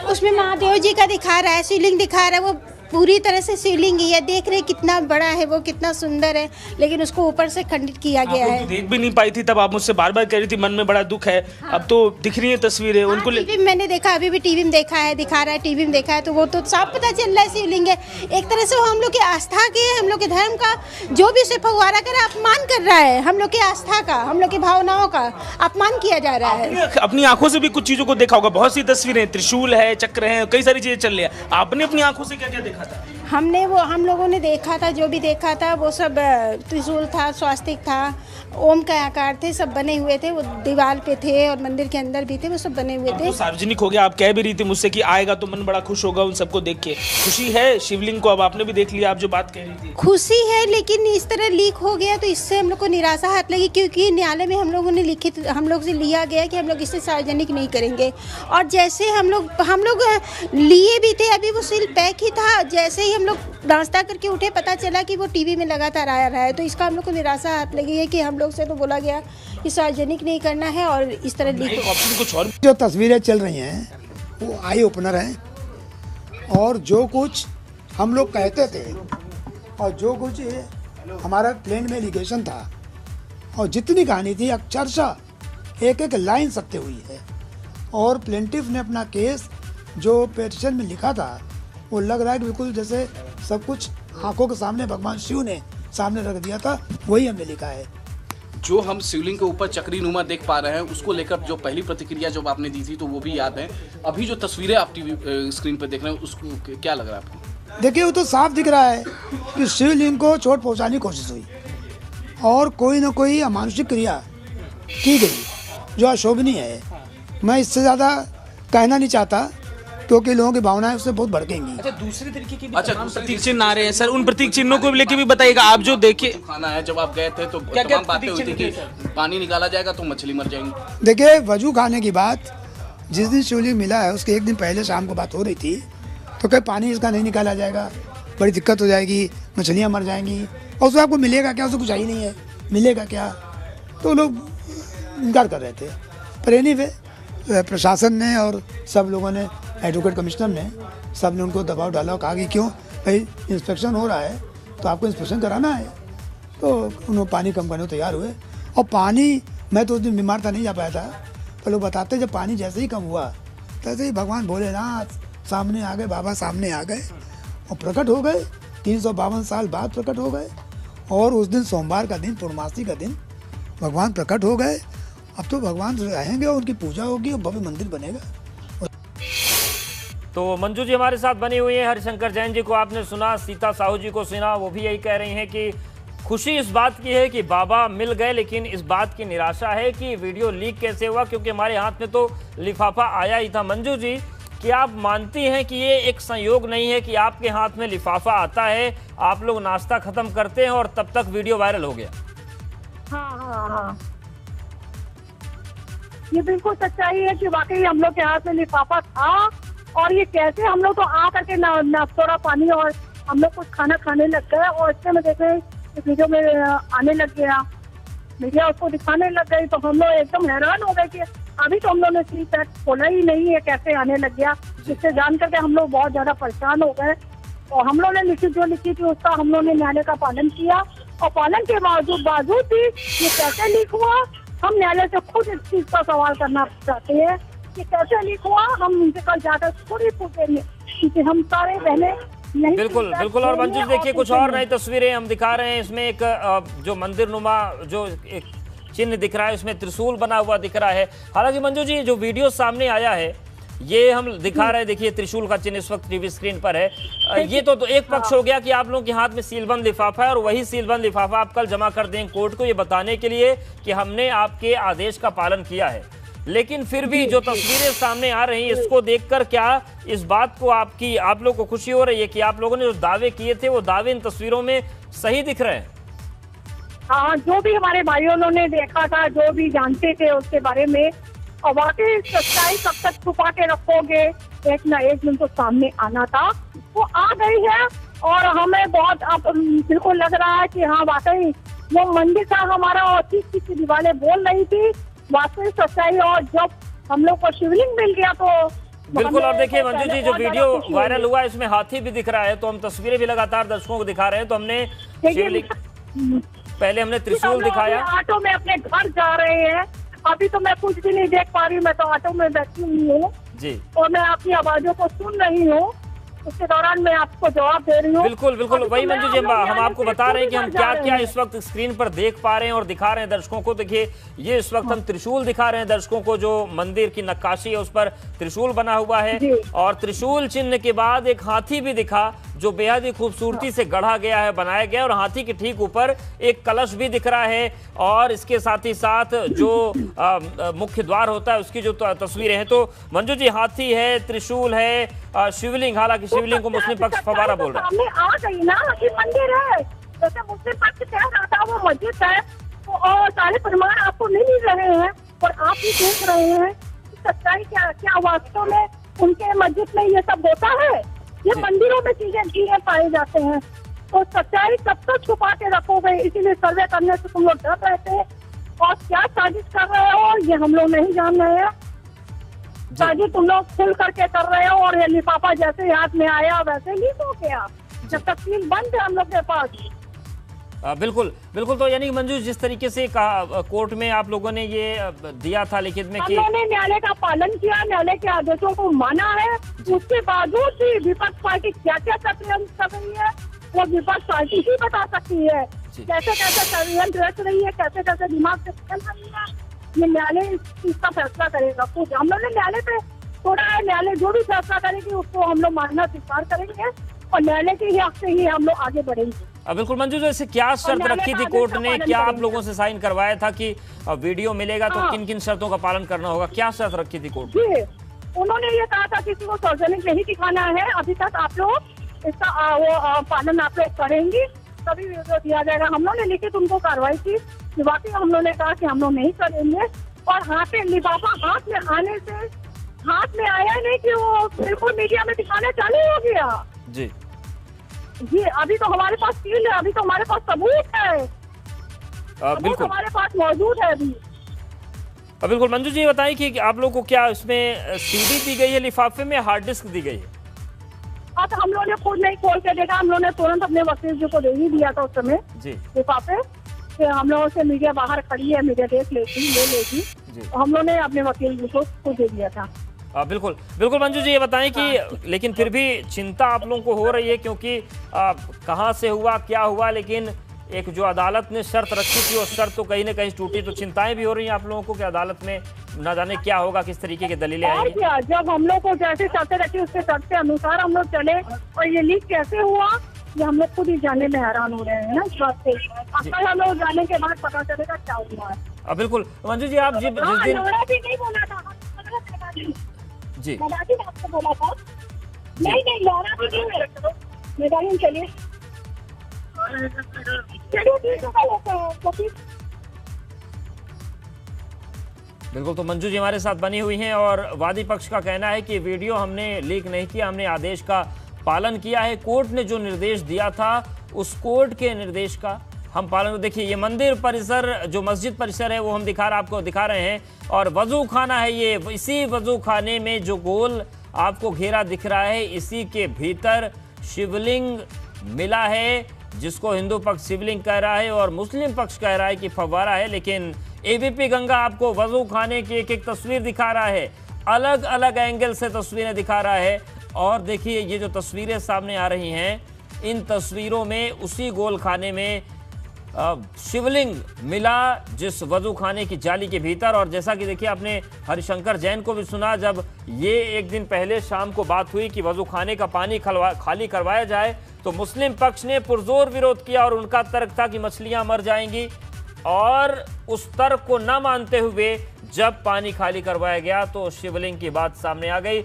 उसमें महादेव जी का दिखा रहा है, शिवलिंग दिखा रहा है, वो पूरी तरह से शिवलिंग ही है। देख रहे कितना बड़ा है वो, कितना सुंदर है, लेकिन उसको ऊपर से खंडित किया गया है। देख भी नहीं पाई थी तब आप मुझसे बार बार कह रही थी मन में बड़ा दुख है। हाँ। अब तो दिख रही है तस्वीरें उनको। टीवी में मैंने देखा, अभी भी टीवी में देखा है, दिखा रहा है, टीवी में देखा है, तो वो तो साफ पता चल रहा है शिवलिंग है। एक तरह से वो हम लोग की आस्था की, हम लोग के धर्म का जो भी उसे फव्वारा कर अपमान कर रहा है, हम लोग की आस्था का, हम लोग की भावनाओं का अपमान किया जा रहा है। अपनी आंखों से भी कुछ चीजों को देखा होगा, बहुत सी तस्वीरें, त्रिशूल है, चक्र है, कई सारी चीजें चल रही है। आपने अपनी आंखों से क्या क्या देखा था? हम लोगों ने देखा था, जो भी देखा था वो सब त्रिशूल था, स्वास्तिक था, ओम का आकार थे, सब बने हुए थे, वो दीवार पे थे और मंदिर के अंदर भी थे, वो सब बने हुए थे। तो सार्वजनिक हो गया, आप कह भी रही थी मुझसे कि आएगा तो मन बड़ा खुश होगा उन सबको देख के। खुशी है शिवलिंग को, अब आपने भी देख लिया, आप जो बात कह रही थी। खुशी है, लेकिन इस तरह लीक हो गया तो इससे हम लोग को निराशा हाथ लगी, क्योंकि न्यायालय में हम लोगों ने लिखित हम लोग से लिया गया कि हम लोग इसे सार्वजनिक नहीं करेंगे। और जैसे हम लोग लिए भी थे, अभी वो सील पैक ही था, जैसे ही हम लोग नाश्ता करके उठे पता चला कि वो टीवी में लगातार आ रहा है, तो इसका हम लोग को निराशा हाथ लगी है कि हम लोग से तो बोला गया कि सार्वजनिक नहीं करना है और इस तरह कुछ और। जो तस्वीरें चल रही हैं वो आई ओपनर हैं, और जो कुछ हम लोग कहते थे और जो कुछ हमारा प्लेन में एलिगेशन था और जितनी कहानी थी अक्षरशः एक एक लाइन सत्य हुई है। और प्लेंटिफ ने अपना केस जो पिटीशन में लिखा था वो लग रहा है कि बिल्कुल जैसे सब कुछ आंखों के सामने भगवान शिव ने सामने रख दिया था, वही हमने लिखा है। जो हम शिवलिंग के ऊपर चक्रीनुमा देख पा रहे हैं, उसको लेकर जो पहली प्रतिक्रिया जब आपने दी थी तो वो भी याद है। अभी जो तस्वीरें आप टीवी स्क्रीन पर देख रहे हैं उसको क्या लग रहा है आपको? देखिए वो तो साफ दिख रहा है कि शिवलिंग को चोट पहुंचाने की कोशिश हुई और कोई न कोई अमानुषिक क्रिया की गई जो अशोभनीय है। मैं इससे ज़्यादा कहना नहीं चाहता क्योंकि लोगों की भावनाएं उससे बहुत भड़केंगी। अच्छा, दूसरे तरीके की प्रतीक चिन्ह आ रहे हैं सर, उन प्रतीक चिन्हों को लेके भी बताइएगा। आप जो देखे खाना है, जब आप गए थे तो तमाम बातें हुई थी कि पानी निकाला जाएगा तो मछली मर जाएंगी। देखिए वजू खाने की बात जिस दिन शिवलिंग मिला है उसके एक दिन पहले शाम को बात हो रही थी, तो कहीं पानी इसका नहीं निकाला जाएगा, बड़ी दिक्कत हो जाएगी, मछलियाँ मर जाएंगी, और उसमें आपको मिलेगा क्या? उससे कुछ ही नहीं है, मिलेगा क्या? तो लोग इनकार कर रहे थे। पर एनीवे प्रशासन ने और सब लोगों ने, एडवोकेट कमिश्नर ने, सब ने उनको दबाव डाला और कहा कि क्यों भाई इंस्पेक्शन हो रहा है तो आपको इंस्पेक्शन कराना है। तो उन्होंने पानी कम करने को तैयार हुए। और पानी, मैं तो उस दिन बीमार था, नहीं जा पाया था, पर लोग बताते जब पानी जैसे ही कम हुआ तैसे ही भगवान भोलेनाथ सामने आ गए, बाबा सामने आ गए और प्रकट हो गए। 352 साल बाद प्रकट हो गए और उस दिन सोमवार का दिन, पूर्णमासी का दिन भगवान प्रकट हो गए। अब तो भगवान रहेंगे और उनकी पूजा होगी और भव्य मंदिर बनेगा। तो मंजू जी हमारे साथ बनी हुई है। हरिशंकर जैन जी को आपने सुना, सीता साहू जी को सुना, वो भी यही कह रही हैं कि खुशी इस बात की है कि बाबा मिल गए, लेकिन इस बात की निराशा है कि वीडियो लीक कैसे हुआ, क्योंकि हमारे हाथ में तो लिफाफा आया ही था। मंजू जी, क्या आप मानती हैं कि ये एक संयोग नहीं है कि आपके हाथ में लिफाफा आता है, आप लोग नाश्ता खत्म करते हैं और तब तक वीडियो वायरल हो गया? हाँ, ये बिल्कुल सच्चाई है कि वाकई हम लोग के हाथ में लिफाफा था, और ये कैसे हम लोग तो आ करके थोड़ा पानी और हम लोग कुछ खाना खाने लग गए, और इससे में देखे वीडियो में आने लग गया, मीडिया उसको दिखाने लग गई, तो हम लोग एकदम हैरान हो गए कि अभी तो हम लोग ने सील पैक खोला ही नहीं है, कैसे आने लग गया। जिससे जान करके हम लोग बहुत ज्यादा परेशान हो गए। और हम लोग ने जो लिखी थी उसका हम लोग ने न्यायालय का पालन किया, और पालन के बावजूद भी ये कैसे लीक हुआ, हम न्यायालय से खुद इस चीज का सवाल करना चाहते हैं कि कैसे लीक हुआ। हम उनसे कल जाकर खुद ही पूछेंगे क्योंकि हम सारे बहने नहीं। बिल्कुल बिल्कुल। और मंजू देखिए कुछ और नई तस्वीरें हम दिखा रहे हैं। इसमें एक जो मंदिर नुमा जो एक चिन्ह दिख रहा है, उसमें त्रिशूल बना हुआ दिख रहा है। हालांकि मंजू जी जो वीडियो सामने आया है ये हम दिखा रहे हैं, देखिए त्रिशूल का चिन्ह इस वक्त टीवी स्क्रीन पर है। ये तो एक पक्ष हो गया कि आप लोगों के हाथ में सीलबंद लिफाफा है, और वही सीलबंद लिफाफा आप कल जमा कर दें कोर्ट को, ये बताने के लिए कि हमने आपके आदेश का पालन किया है। लेकिन फिर भी जो तस्वीरें सामने आ रही हैं, इसको देखकर क्या इस बात को आप लोग को खुशी हो रही है कि आप लोगों ने जो दावे किए थे वो दावे इन तस्वीरों में सही दिख रहे हैं? हाँ, जो भी हमारे भाइयों ने देखा था, जो भी जानते थे उसके बारे में, और वाकई सच्चाई कब तक छुपा के रखोगे, एक ना एक दिन तो सामने आना था, वो आ गई है। और हमें बहुत अब बिल्कुल लग रहा है कि हाँ वाकई वो मंदिर का हमारा और चीज की दीवारें बोल रही थी वाकई सच्चाई। और जब हम लोग को शिवलिंग मिल गया तो बिल्कुल। और देखिए हमें मंजू जी, पहले जो बहुत ज्यादा वीडियो खुशी वायरल हुई। हुआ है इसमें हाथी भी दिख रहा है, तो हम तस्वीरें भी लगातार दर्शकों को दिखा रहे हैं। तो हमने देखिए, शिवलिंग, पहले हमने हम त्रिशूल लोग दिखाया। अभी ऑटो में अपने घर जा रहे हैं। अभी तो मैं कुछ भी नहीं देख पा रही हूँ, मैं तो ऑटो में बैठी हुई हूँ जी और मैं आपकी आवाजों को सुन रही हूँ। उसके दौरान मैं आपको जवाब दे रही हूँ। बिल्कुल बिल्कुल, अभी तो वही मैं मंजू जी, हम लोग हम यहाँ आपको से बता रहे हैं कि हम पूरी क्या जा क्या रहे इस वक्त स्क्रीन पर देख पा रहे हैं और दिखा रहे हैं दर्शकों को। देखिए ये इस वक्त हम त्रिशूल दिखा रहे हैं दर्शकों को, जो मंदिर की नक्काशी है उस पर त्रिशूल बना हुआ है। जी। और त्रिशूल चिन्ह के बाद एक हाथी भी दिखा, जो बेहद ही खूबसूरती से गढ़ा गया है, बनाया गया है। और हाथी के ठीक ऊपर एक कलश भी दिख रहा है। और इसके साथ ही साथ जो मुख्य द्वार होता है उसकी जो तस्वीरें हैं। तो मंजू जी, हाथी है, त्रिशूल है, शिवलिंग, हालांकि शिवलिंग को मुस्लिम पक्ष फवारा बोल रहा है। सामने आ गई ना कि मंदिर है, जैसे मुस्लिम पक्ष कह रहा था वो मस्जिद है, तो और सारे प्रमाण आपको मिल ही रहे हैं और आप भी देख रहे हैं कि सच्चाई क्या वास्तव में उनके मस्जिद में ये सब होता है। ये जी। मंदिरों में चीजें पाए जाते हैं, तो सच्चाई कब तक छुपा के रखोगे। इसीलिए सर्वे करने से तुम लोग डर रहे थे और क्या साजिश कर रहे हो ये हम लोग नहीं जान रहे हैं। साजिश तुम लोग खुल करके कर रहे हो और ये लिफाफा जैसे हाथ में आया वैसे लीक हो गया, जब तक सील बंद है हम लोग के पास। बिल्कुल बिल्कुल। तो यानी मंजू, जिस तरीके से कोर्ट में आप लोगों ने ये दिया था लिखित में हम कि लोगों ने न्यायालय का पालन किया, न्यायालय के आदेशों को माना है। उसके बावजूद भी विपक्ष पार्टी क्या क्या षड्यंत्र कर रही है वो विपक्ष पार्टी ही बता सकती है। जी। कैसे कैसे षड्यंत्र रच रही है, कैसे कैसे दिमाग से चल रही है, ये न्यायालय इसका फैसला करेगा। कुछ हम लोग ने न्यायालय पे छोड़ा है, न्यायालय जो भी फैसला करेगी उसको हम लोग मानना स्वीकार करेंगे और न्यायालय के हक से ही हम लोग आगे बढ़ेंगे। बिल्कुल मंजू, जैसे क्या शर्त न्यायालय रखी का थी आदेश कोर्ट का ने, पालन क्या आप करेंगे। लोगों से साइन करवाया था कि वीडियो मिलेगा तो हाँ। किन किन शर्तों का पालन करना होगा, क्या शर्त रखी थी कोर्ट? जी, उन्होंने ये कहा था किसी को सार्वजनिक नहीं दिखाना है। अभी तक आप लोग इसका पालन आप लोग करेंगे तभी वीडियो दिया जाएगा। हम लोग ने लिखित उनको कार्रवाई की, वाकई हम लोग ने कहा कि हम लोग नहीं करेंगे। और हाथ में लिफाफा हाथ में आने से हाथ में आया नहीं कि वो बिल्कुल मीडिया में दिखाना चालू हो गया। जी जी, अभी तो हमारे पास सील है, अभी तो हमारे पास सबूत है, सबूत बिल्कुल हमारे पास मौजूद है अभी। बिल्कुल। मंजू जी, बताइए कि आप लोग को क्या इसमें सीडी दी गई है लिफाफे में, हार्ड डिस्क दी गई है? अब हम लोगों ने खुद नहीं खोल के देखा, हम लोगों ने तुरंत अपने वकील जी को दे ही दिया था उस समय जी लिफाफे कि हम लोगों से मीडिया बाहर खड़ी है, मीडिया देख लेगी ले लेगी, जी। तो हम लोगों ने अपने वकील जी को दे दिया था। बिल्कुल बिल्कुल। मंजू जी, ये बताएं कि लेकिन फिर भी चिंता आप लोगों को हो रही है, क्योंकि कहाँ से हुआ, क्या हुआ, लेकिन एक जो अदालत ने शर्त रखी थी वो शर्त तो कहीं ना कहीं टूटी, तो चिंताएं भी हो रही हैं आप लोगों को कि अदालत में न जाने क्या होगा, किस तरीके की दलीलें और आएंगी? क्या, जब हम लोग को जैसे शर्तें रखी उसके शर्त के अनुसार हम लोग चले और ये लीक कैसे हुआ ये हम लोग खुद ही जानने में हैरान हो रहे हैं ना इस बात से। कल हम लोग जाने के बाद पता चलेगा क्या हुआ है। बिल्कुल मंजू जी, आप जिस हाँ, दिन लौड़ा भी नहीं बोला था, जी मदारी ने आपको बोला था। नहीं लौड़ा भी नहीं है, मैदान चलिए चलिए ठीक है, कल होता है, तो फिर बिल्कुल। तो मंजू जी हमारे साथ बनी हुई हैं और वादी पक्ष का कहना है कि वीडियो हमने लीक नहीं किया, हमने आदेश का पालन किया है। कोर्ट ने जो निर्देश दिया था उस कोर्ट के निर्देश का हम पालन। देखिए ये मंदिर परिसर, जो मस्जिद परिसर है वो हम आपको दिखा रहे हैं, और वजू खाना है ये। इसी वजू खाने में जो गोल आपको घेरा दिख रहा है, इसी के भीतर शिवलिंग मिला है, जिसको हिंदू पक्ष शिवलिंग कह रहा है और मुस्लिम पक्ष कह रहा है कि फव्वारा है। लेकिन एबीपी गंगा आपको वजू खाने की एक एक तस्वीर दिखा रहा है, अलग अलग एंगल से तस्वीरें दिखा रहा है। और देखिए ये जो तस्वीरें सामने आ रही हैं, इन तस्वीरों में उसी गोल खाने में शिवलिंग मिला, जिस वजू खाने की जाली के भीतर। और जैसा कि देखिए आपने हरिशंकर जैन को भी सुना, जब ये एक दिन पहले शाम को बात हुई कि वजू खाने का पानी खाली करवाया जाए, तो मुस्लिम पक्ष ने पुरजोर विरोध किया और उनका तर्क था कि मछलियां मर जाएंगी। और उस तर्क को न मानते हुए जब पानी खाली करवाया गया तो शिवलिंग की बात सामने आ गई।